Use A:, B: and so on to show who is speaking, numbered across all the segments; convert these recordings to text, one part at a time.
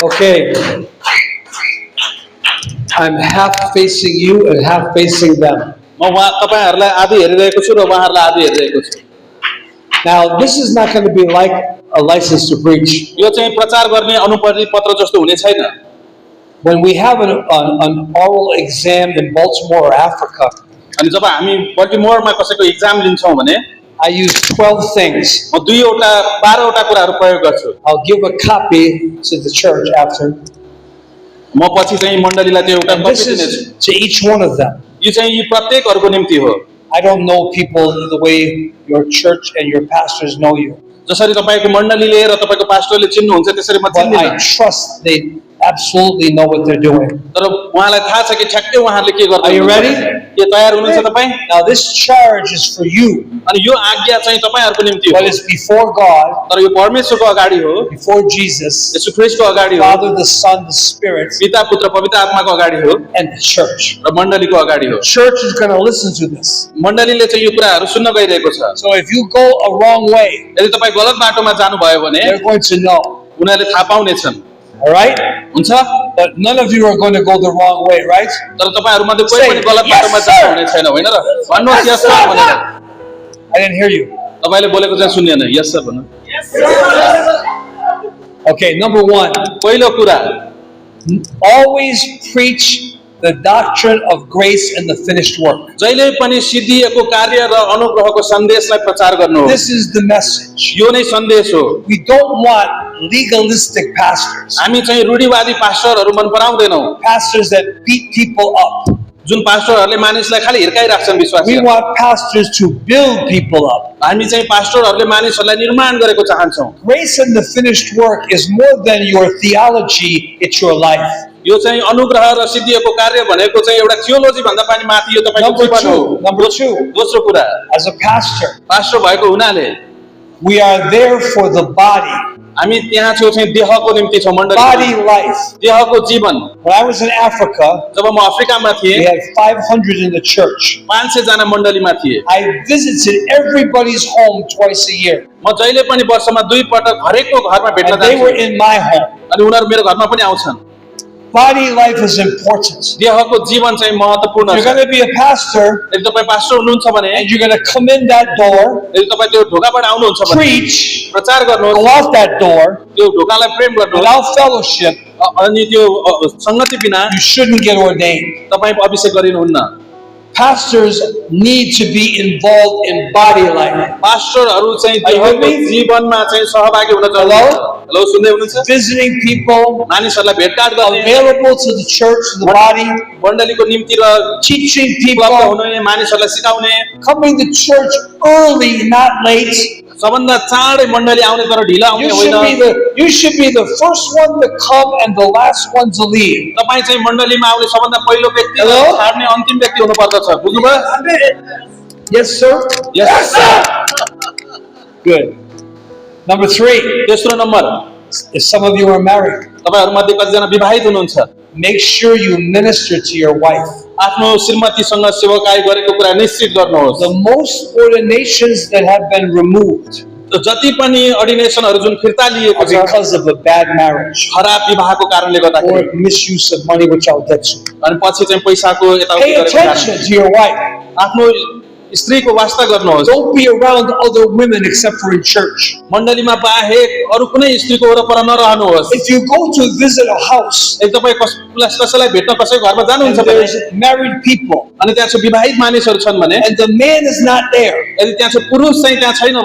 A: Okay. I'm half facing you and half facing them. Now, this is not going to be like a license to preach. When we have an oral exam in Baltimore or Africa, I use 12 things. I'll give a copy to the church after. And this is to each one of them. I don't know people the way your church and your pastors know you. But I trust they absolutely know what they're doing. Are you ready? Now this charge is for you. But it's before God, before Jesus, Father, the Son, the Spirit, and the church. The church is going to listen to this. So if you go a wrong way, they're going to know. Alright? But none of you are going to go the wrong way, right? Say, yes, sir! I didn't hear you. Yes, sir. Okay, number one. Always preach the doctrine of grace and the finished work. This is the message. We don't want legalistic pastors. Pastors that beat people up. We want pastors to build people up. Grace and the finished work is more than your theology, it's your life. Number two, as a pastor, we are there for the body. Body life. When I was in Africa, we had 500 in the church. I visited everybody's home twice a year. And they were in my home. Body life is important. You're going to be a pastor, and you're going to come in that door, preach, go out that door, without fellowship, you shouldn't get ordained. Pastors need to be involved in body life. Are you with me? Hello? Visiting people, available to the church, to the body, teaching people, coming to church early, not late. You should be the first one to come and the last one to leave. Hello? Yes, sir? Yes, sir! Good. Number three. If some of you are married, make sure you minister to your wife. The most ordinations that have been removed because of a bad marriage or misuse of money, which I'll get to. Pay attention to your wife. Don't be around other women except for in church. If you go to visit a house and there's married people and the man is not there,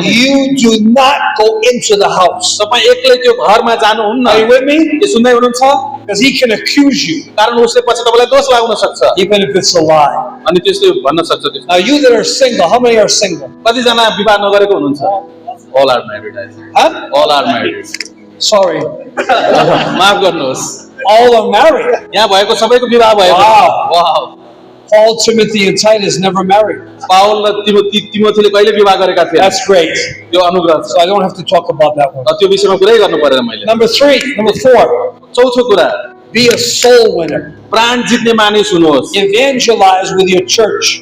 A: you do not go into the house. Are you with me? Because he can accuse you, even if it's a lie. Now you that are single, how many are single?
B: All are married.
A: Huh?
B: All are married.
A: Sorry.
B: All
A: are married.
B: Wow.
A: Paul, Timothy, and Titus never married. That's great. So I don't have to talk about that one. Number four. Be a soul winner. Evangelize with your church.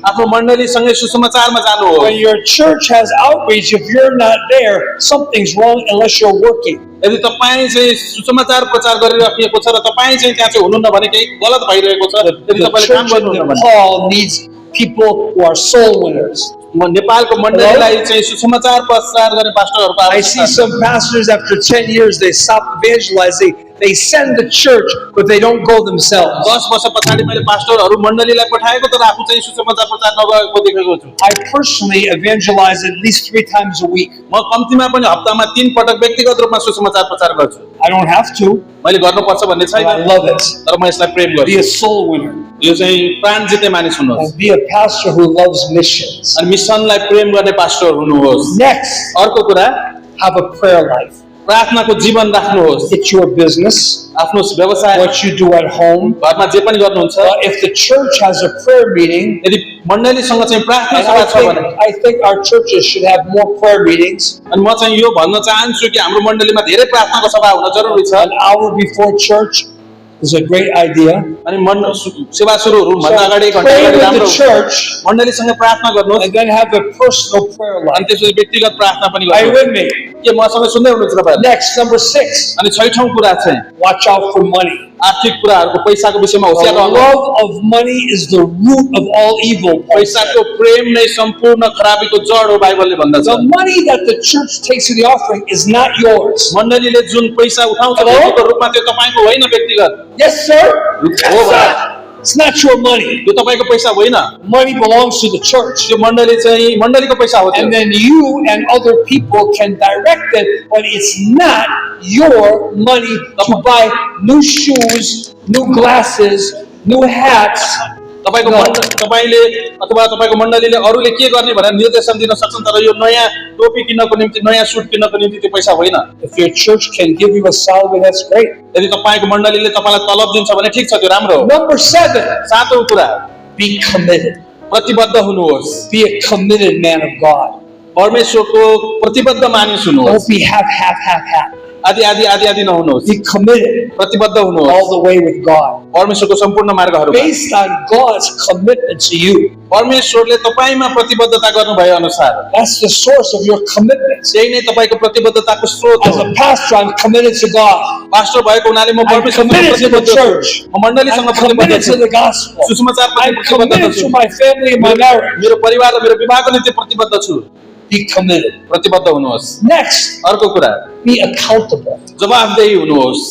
A: When your church has outreach, if you're not there, something's wrong unless you're working. यदि तपाईं चाहिँ सुसमाचार प्रचार गरिराखेको छ र तपाईं चाहिँ त्यहाँ चाहिँ हुनुहुन्न भने केही गलत भइरहेको छ, यदि
B: The
A: तपाईले काम
B: church in
A: गर्नुहुन्न भने
B: Nepal needs people who are soul winners.
A: नेपालको मण्डलीलाई चाहिँ सुसमाचार प्रचार गर्ने पास्टरहरूको
B: I see
A: आवश्यकता छ।
B: some pastors after 10 years they stop evangelizing. They send the church, but they don't go themselves.
A: 10 वर्ष पछाडि मैले पास्टरहरू मण्डलीलाई पठाएको तर आफू चाहिँ सुसमाचार प्रचार नगरेको देखेको छु।
B: I personally evangelize at least 3 times a week.
A: म कम्तीमा पनि हप्तामा 3 पटक व्यक्तिगत रूपमा सुसमाचार प्रचार गर्छु।
B: I don't have to,
A: मैले गर्नुपर्छ भन्ने
B: but I
A: छैन,
B: love it.
A: तर म यसलाई प्रेम
B: Be a
A: गर्छु।
B: soul winner.
A: यो चाहिँ प्राण जित्ने मानिस हुनुहोस्
B: And be a pastor who loves missions.
A: अनि मिसनलाई प्रेम गर्ने पास्टर हुनुहोस्।
B: Next,
A: अर्को कुरा,
B: have a prayer life.
A: प्रार्थनाको जीवन राख्नुहोस्।
B: It's your business,
A: आफ्नो व्यवसाय,
B: what you do at home.
A: घरमा जे पनि गर्नुहुन्छ,
B: If the church has a prayer meeting,
A: यदि मण्डलीसँग चाहिँ प्रार्थना
B: and
A: सभा छ भने,
B: I think our churches should have more prayer meetings.
A: अनि म चाहिँ यो भन्न चाहन्छु कि हाम्रो मण्डलीमा धेरै प्रार्थनाको सभा हुन जरुरी छ।
B: An hour before church is a great idea.
A: अनि सेवा सुरु हुनुभन्दा अगाडि
B: So
A: घण्टा
B: pray
A: अगाडि
B: with
A: राम्रो
B: the church
A: मण्डलीसँग प्रार्थना गर्नुहोस्
B: and then have a personal prayer
A: अनि
B: life.
A: त्यसपछि व्यक्तिगत प्रार्थना पनि
B: Are you
A: गर्नुहोस्।
B: with me?
A: के मसँग सुन्दै हुनुहुन्छ तपाईहरु?
B: Next, number 6,
A: अनि 6औं कुरा चाहिँ
B: watch out for money.
A: आर्थिक कुराहरुको पैसाको विषयमा
B: The
A: होशियार रहनु।
B: love of money is the root of all evil.
A: पैसाको प्रेम नै सम्पूर्ण खराबीको जड हो बाइबलले भन्दछ।
B: The money that the church takes in the offering is not yours.
A: मण्डलीले जुन पैसा उठाउँछ
B: Hello?
A: त्यसको रूपमा त्यो तपाईको होइन व्यक्तिगत।
B: Yes, sir?
A: हो भाइ,
B: It's not your money.
A: त्यो तपाईको पैसा होइन,
B: Money belongs to the church.
A: त्यो मण्डली चाहिँ मण्डलीको पैसा हो त्यो।
B: And then you and other people can direct it, but it's not your money to buy new shoes, new glasses, new hats.
A: तपाईले अथवा तपाईको मण्डलीले अरूले के गर्ने भनेर निर्देशन दिन सक्छन्, तर यो नयाँ टोपी किन्नको निम्ति, नयाँ सुट किन्नको निम्ति त्यो पैसा होइन।
B: If your church can give you a salary, that's great.
A: यदि तपाईको मण्डलीले तपाईलाई तलब दिन्छ भने ठीक छ, त्यो राम्रो हो।
B: Number 7,
A: 7औं कुरा,
B: be committed.
A: प्रतिबद्ध हुनुहोस्।
B: Be a committed man of God.
A: परमेश्वरको प्रतिबद्ध मानिस हुनुहोस्।
B: Don't be half.
A: आदि नहुनुहोस्।
B: Be committed
A: प्रतिबद्ध
B: all
A: हुनुहोस्
B: the way with God.
A: परमेश्वरको सम्पूर्ण मार्गहरुमा।
B: Based on God's commitment to you.
A: परमेश्वरले तपाईमा प्रतिबद्धता गर्नु भए अनुसार,
B: That's the source of your commitment.
A: त्यही नै तपाईको प्रतिबद्धताको स्रोत
B: As
A: हो।
B: a pastor, I'm committed to God.
A: Pastor भएको हुनाले म
B: I'm
A: परमेश्वरमा
B: committed to the
A: प्रतिबद्ध छु।
B: church.
A: म मण्डलीसँग
B: I'm
A: प्रतिबद्ध
B: committed
A: छु।
B: to the gospel.
A: सुसमाचारप्रति
B: I'm
A: प्रतिबद्ध
B: committed
A: छु।
B: to my family and my marriage.
A: मेरो परिवार र मेरो विवाहको निम्ति प्रतिबद्ध छु।
B: Be committed.
A: प्रतिबद्ध हुनुहोस्।
B: Next,
A: अर्को कुरा,
B: be accountable.
A: जवाफदेही हुनुहोस्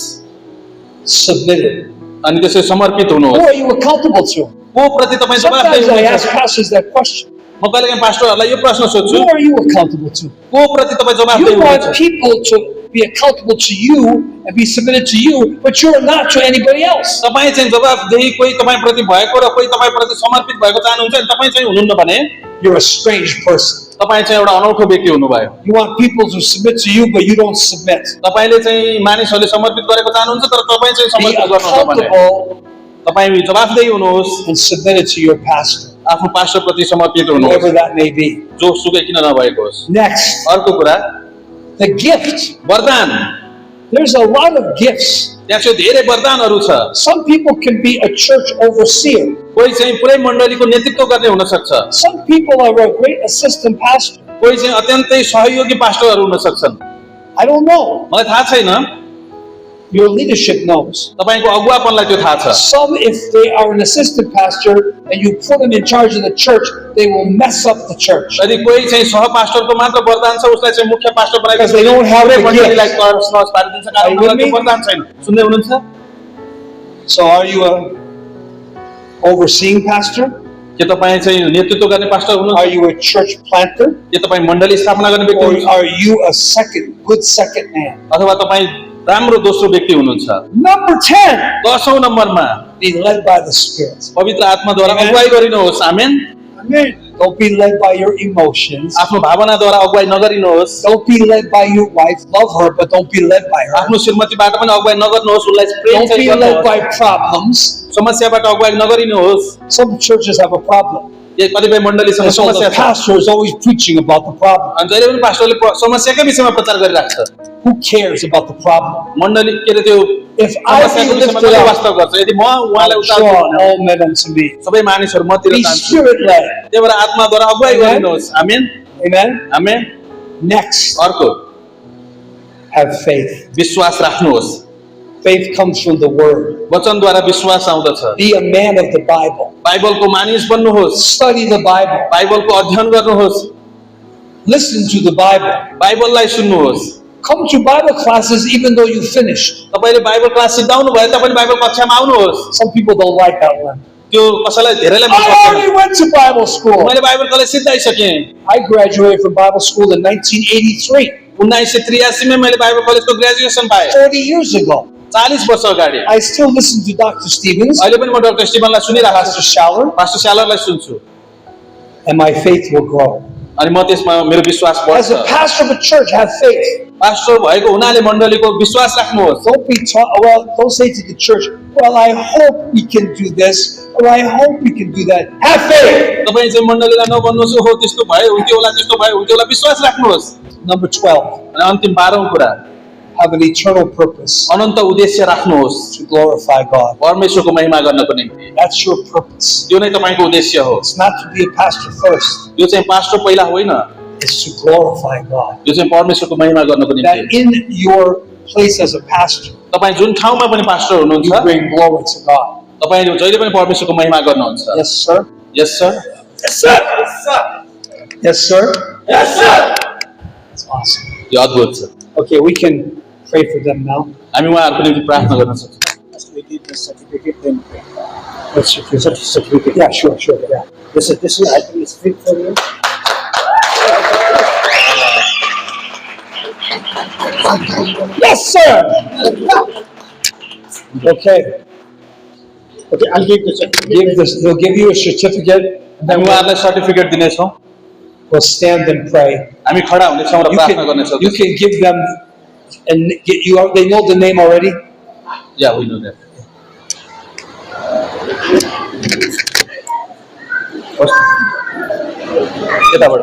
B: Submitted.
A: अनि त्यसै समर्पित
B: Who
A: हुनुहोस्।
B: are you accountable to?
A: को प्रति तपाईं जवाफदेही
B: Sometimes I ask
A: हुनुहुन्छ?
B: pastors that question.
A: म कहिलेकाहीँ पास्टरहरूलाई यो प्रश्न सोध्छु,
B: Who are you accountable to?
A: को प्रति तपाईं जवाफदेही
B: You want
A: हुनुहुन्छ?
B: people to be accountable to you and be submitted to you, but you're not to anybody else.
A: तपाईं चाहिँ जवाफदेही कोही तपाईँ प्रति भएको र कोही तपाईँ प्रति समर्पित भएको चाहनुहुन्छ अनि तपाईँ चाहिँ हुनुहुन्न भने
B: You're a strange person.
A: तपाईँ चाहिँ एउटा अनौठो व्यक्ति हुनुभयो।
B: You want people to submit to you, but you don't submit.
A: तपाईले चाहिँ मानिसहरूले समर्पित गरेको चाहनुहुन्छ तर तपाईँ चाहिँ
B: Be
A: समर्पित गर्नुहुन्छ भने
B: accountable
A: तपाईँ जवाफदेही हुनुहोस्,
B: and submitted to your pastor,
A: आफ्नो पास्टरप्रति समर्पित
B: whoever
A: हुनुहोस्,
B: that may be.
A: जो सुकै किन नभएको होस्।
B: Next,
A: अर्को कुरा,
B: the gift.
A: वरदान।
B: There's a lot of gifts.
A: त्यहाँ चाहिँ धेरै वरदानहरू छ।
B: Some people can be a church overseer.
A: कोही चाहिँ पुरै मण्डलीको नेतृत्व गर्ने हुन सक्छ,
B: Some people are a great assistant pastor.
A: कोही चाहिँ अत्यन्तै सहयोगी पास्टरहरू हुन सक्छन्।
B: I don't know.
A: मलाई थाहा छैन,
B: Your leadership knows.
A: तपाईको अगुवापनलाई त्यो थाहा छ।
B: Some, if they are an assistant pastor and you put them in charge of the church, they will mess up the church.
A: यदि कोही चाहिँ सह पास्टरको मात्र वरदान छ उसलाई चाहिँ मुख्य pastor
B: Because they don't have the
A: मण्डलीलाई
B: gift.
A: तर्स पारिदिन्छ कारण
B: Are you with
A: उनीलाई त्यो
B: me?
A: वरदान छैन। सुन्दै हुनुहुन्छ?
B: So are you a overseeing pastor?
A: के तपाईँ चाहिँ नेतृत्व गर्ने पास्टर
B: Are
A: हुनुहुन्छ?
B: you a church planter?
A: के तपाईँ मण्डली स्थापना गर्ने व्यक्ति
B: Or
A: हुनुहुन्छ?
B: are you a good second man?
A: अथवा तपाईँ राम्रो दोस्रो व्यक्ति हुनुहुन्छ?
B: Number 10,
A: 10औं नम्बरमा
B: be led by the Spirit.
A: पवित्र आत्माद्वारा
B: Amen.
A: अगुवाई गरिनुहोस्। आमेन।
B: Amen. Don't be led by your emotions.
A: आफ्नो भावनाद्वारा अगुवाई नगरिनुहोस्।
B: Don't be led by your wife. Love her, but don't be led by her.
A: आफ्नो श्रीमतीबाट पनि अगुवाई नगर्नुहोस्, उसलाई प्रेम
B: Don't
A: चाहिँ
B: be led
A: गर्नुहोस्।
B: by problems.
A: समस्याबाट अगुवाई नगरिनुहोस्।
B: Some churches have a problem.
A: यो कतिपय मण्डलीसँग
B: And so
A: समस्या
B: the
A: छ
B: pastor is always preaching about the problem.
A: अनि जहिले पनि पास्टरले समस्याकै विषयमा प्रचार गरिराख्छ।
B: Who cares about the problem?
A: मण्डली के रे त्यो
B: If I be
A: समस्याको विषयमा
B: lifted
A: कसले
B: up,
A: वास्तव गर्छ? यदि म उहाँलाई उचाल्छु
B: draw
A: भने
B: all men unto me.
A: सबै मानिसहरू मतिर
B: Be
A: जान्छन्।
B: spirit led.
A: त्यही भएर आत्माद्वारा अगुवाई
B: Amen.
A: गरिनुहोस्। आमेन।
B: Amen.
A: आमेन।
B: Next,
A: अर्को,
B: Have faith.
A: विश्वास राख्नुहोस्।
B: Faith comes from the Word.
A: वचनद्वारा विश्वास आउँदछ।
B: Be a man of the Bible.
A: बाइबलको मानिस बन्नुहोस्।
B: Study the Bible.
A: बाइबलको अध्ययन गर्नुहोस्।
B: Listen to the Bible.
A: बाइबललाई सुन्नुहोस्।
B: Come to Bible classes even though you finished.
A: तपाईले Bible class सिकाउनु भयो तपाईले बाइबल कक्षामा आउनुहोस्।
B: Some people don't like that one.
A: त्यो कसैलाई धेरैलाई मन
B: I
A: पर्दैन।
B: already went to Bible school.
A: मैले बाइबल कलेज सिधाइसकेँ।
B: I graduated from Bible school in 1983,
A: 1983 में मैले बाइबल कलेजको ग्रेजुएसन पाएँ।
B: 40 years ago.
A: 40 वर्ष अगाडि।
B: I still listen to Dr. Stevens,
A: अहिले पनि म डाक्टर स्टिभनलाई सुनिरहेको
B: Pastor
A: छु।
B: Schaller,
A: पास्टर स्यालरलाई सुन्छु।
B: and my faith will grow.
A: अनि म त्यसमा मेरो विश्वास
B: As a
A: बढ्छ।
B: pastor of a church, have faith.
A: Pastor भएको हुनाले मण्डलीको विश्वास राख्नुहोस्।
B: Don't say to the church, well, I hope we can do this, or I hope we can do that. Have faith.
A: तपाईँ चाहिँ मण्डलीलाई नभन्नुहोस् हो त्यस्तो भयो हुन्थ्यो होला त्यस्तो भयो हुन्थ्यो होला विश्वास राख्नुहोस्।
B: Number 12,
A: अनि अन्तिम 12औं कुरा
B: have an eternal purpose
A: अनन्त उद्देश्य राख्नुहोस्
B: to glorify God.
A: परमेश्वरको महिमा गर्नको निम्ति।
B: That's your purpose.
A: त्यो नै तपाईँको उद्देश्य हो।
B: It's not to be a pastor first,
A: यो चाहिँ पास्टर पहिला होइन,
B: it's to glorify God.
A: यो चाहिँ परमेश्वरको महिमा गर्नको
B: That
A: निम्ति।
B: in your place as a pastor,
A: तपाईँ जुन ठाउँमा पनि पास्टर
B: you
A: हुनुहुन्छ
B: bring glory to God.
A: तपाईँ जहिले पनि परमेश्वरको महिमा गर्नुहुन्छ।
B: Yes, sir.
A: Yes sir.
B: Yes, sir. Yes, sir. Yes, sir. That's awesome.
A: यो अद्भुत छ।
B: Okay, we can pray for them now.
A: हामी उहाँहरूको निम्ति प्रार्थना गर्न सक्छौँ।
B: As we give the certificate, then pray. What's your certificate? Yeah, sure. Yeah. This is, I think it's fit for you. Yes, sir. Okay.
C: Okay, I'll give the certificate.
B: They'll give you a certificate, and then
A: हामी उहाँहरूलाई certificate दिनेछौँ।
B: we'll stand and pray.
A: हामी खडा हुनेछौँ र प्रार्थना गर्नेछौँ।
B: You can give them, and they know the name already.
A: या होइन that. यताबाट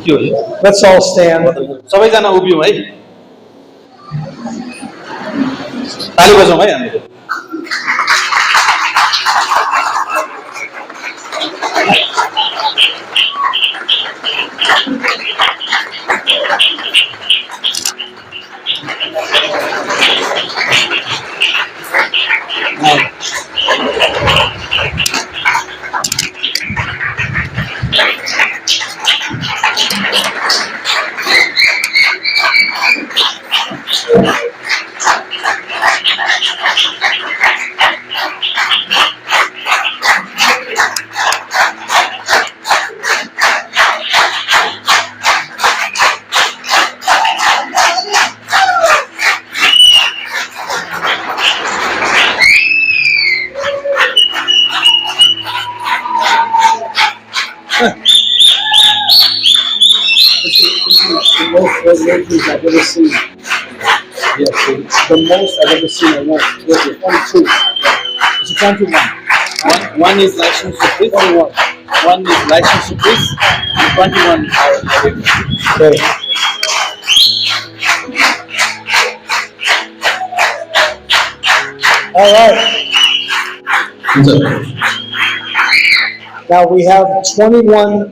A: के हो यो?
B: Let's all stand.
A: सबैजना उभियौँ है। ताली बजाउँ है हामीले।
C: The most reservations I've ever seen. Yes, the most I've ever seen at once. Yes, 22. It's a 21.
A: One is license to preach.
C: 21.
A: One is license to preach. And 21 are
B: Okay. All right. Now we have 21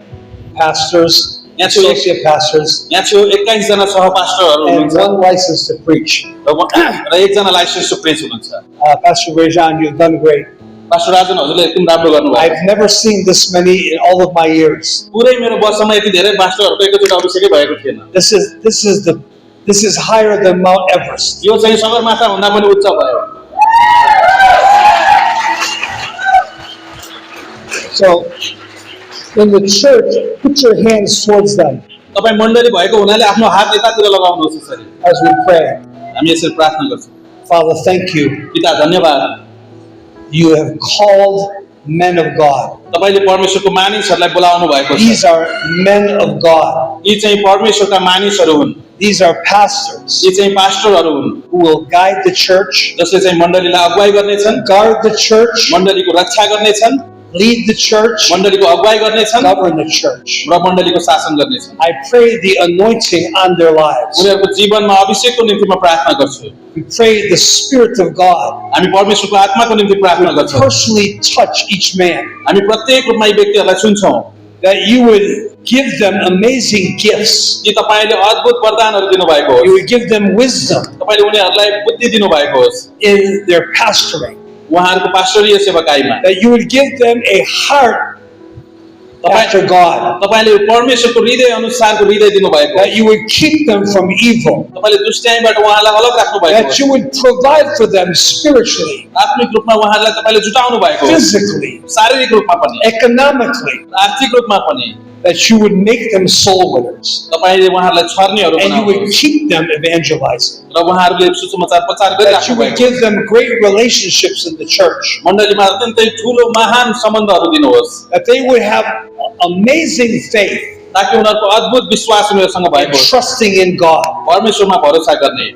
B: pastors,
A: यहाँ थियो
B: associate pastors,
A: 21 जना सहपास्टरहरू
B: and
A: हुनुहुन्छ
B: one license to preach.
A: र एकजना licence to प्रेच हुनुहुन्छ।
B: Pastor Rajan, you've done great.
A: Pastor Rajan हजुरले एकदम राम्रो गर्नुभयो।
B: I've never seen this many in all of my years.
A: पुरै मेरो वर्षमा यति धेरै पास्टरहरूको एकैचोटि अभिषेकै भएको थिएन।
B: This is higher than Mount Everest.
A: यो चाहिँ सगरमाथा भन्दा पनि उच्च भयो।
B: So, in the church, put your hands towards them
A: तपाईँ मण्डली भएको हुनाले आफ्नो हात यतातिर लगाउनुहोस् यसरी।
B: as we pray.
A: हामी यसरी प्रार्थना गर्छौँ।
B: Father, thank you.
A: पिता धन्यवाद।
B: You have called men of God.
A: तपाईले परमेश्वरको मानिसहरूलाई बोलाउनु भएको छ।
B: These are men of God.
A: यी चाहिँ परमेश्वरका मानिसहरू हुन्।
B: These are pastors
A: यी चाहिँ पास्टरहरू हुन्
B: who will guide the church,
A: जसले चाहिँ मण्डलीलाई अगुवाई गर्नेछन्,
B: guard the church,
A: मण्डलीको रक्षा गर्नेछन्,
B: lead the church,
A: मण्डलीको अगुवाई गर्नेछन्
B: govern the church.
A: र मण्डलीको शासन गर्नेछन्।
B: I pray the anointing on their lives.
A: उनीहरूको जीवनमा अभिषेकको निम्ति म प्रार्थना गर्छु।
B: We pray the Spirit of God
A: हामी परमेश्वरको आत्माको निम्ति प्रार्थना गर्छौँ।
B: personally touch each man,
A: हामी प्रत्येक रूपमा यी व्यक्तिहरूलाई सुन्छौँ।
B: that you would give them amazing gifts.
A: कि तपाईले अद्भुत वरदानहरू दिनुभएको
B: You
A: होस्
B: would give them wisdom
A: तपाईले उनीहरूलाई बुद्धि दिनुभएको होस्
B: in their pastoring.
A: उहाँहरूको पास्टरीय सेवकाईमा
B: That you would give them a heart after God.
A: तपाईले परमेश्वरको हृदय अनुसारको हृदय दिनुभएको
B: That you would keep them from evil.
A: तपाईले दुष्टाइबाट उहाँलाई अलग राख्नु भएको
B: That you would provide for them spiritually,
A: आत्मिक रूपमा उहाँहरूलाई तपाईले जुटाउनु भएको
B: physically,
A: शारीरिक रूपमा पनि
B: economically.
A: आर्थिक रूपमा पनि
B: That you would make them soul winners.
A: तपाईले उहाँहरूलाई छर्नेहरू
B: And you would
A: बनाउनुहोस्
B: keep them evangelizing.
A: र उहाँहरूले सुसमाचार प्रचार
B: That you
A: गरिराख्नु
B: would
A: भएको
B: give them great relationships in the church.
A: मण्डलीमा अत्यन्तै ठुलो महान सम्बन्धहरू दिनुहोस्
B: That they would have amazing faith,
A: ताकि उनीहरूको अद्भुत विश्वास उनीहरूसँग भएको होस्
B: trusting in God.
A: परमेश्वरमा भरोसा गर्ने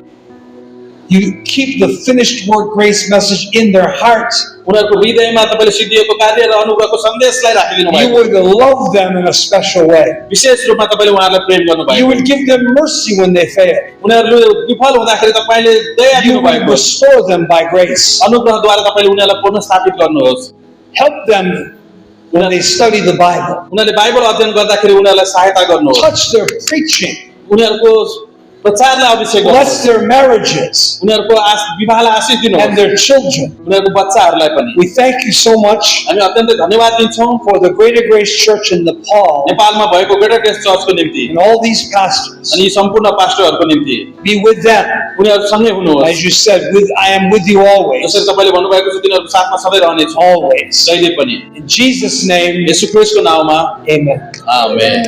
B: You keep the finished word grace message in their hearts.
A: उनीहरूको हृदयमा तपाईले सिद्धिएको कार्य र अनुग्रहको सन्देशलाई राखिदिनु
B: You
A: भएको
B: would love them in a special way.
A: विशेष रूपमा तपाईले उहाँहरूलाई प्रेम गर्नु
B: You
A: भएको
B: would give them mercy when they fail.
A: उनीहरूले विफल हुँदाखेरि तपाईले दया
B: You
A: दिनु
B: would
A: भएको
B: restore them by grace.
A: अनुग्रहद्वारा तपाईले उनीहरूलाई पुनर्स्थापित गर्नुहोस्
B: Help them when they study the Bible.
A: उनीहरूले बाइबल अध्ययन गर्दाखेरि उनीहरूलाई सहायता गर्नुहोस्
B: Touch their preaching.
A: उनीहरूको प्रचारलाई अभिषेक
B: Bless
A: गर्नुहोस्
B: their marriages
A: उनीहरूको विवाहलाई आशीष
B: and
A: दिनुहोस्
B: their children.
A: उनीहरूको बच्चाहरूलाई पनि
B: We thank you so much
A: हामी अत्यन्तै धन्यवाद दिन्छौँ
B: for the Greater Grace Church in Nepal
A: नेपालमा भएको ग्रेटर ग्रेस चर्चको निम्ति
B: and all these pastors.
A: अनि यी सम्पूर्ण पास्टरहरूको निम्ति
B: Be with them.
A: उनीहरूसँगै हुनुहोस्
B: As you said, I am with you always.
A: जसरी तपाईँले भन्नुभएको छ तिनीहरूको साथमा सधैँ रहनेछु
B: Always.
A: जहिले पनि
B: In Jesus' name,
A: येशू ख्रीष्टको नाममा
B: amen.
A: आमेन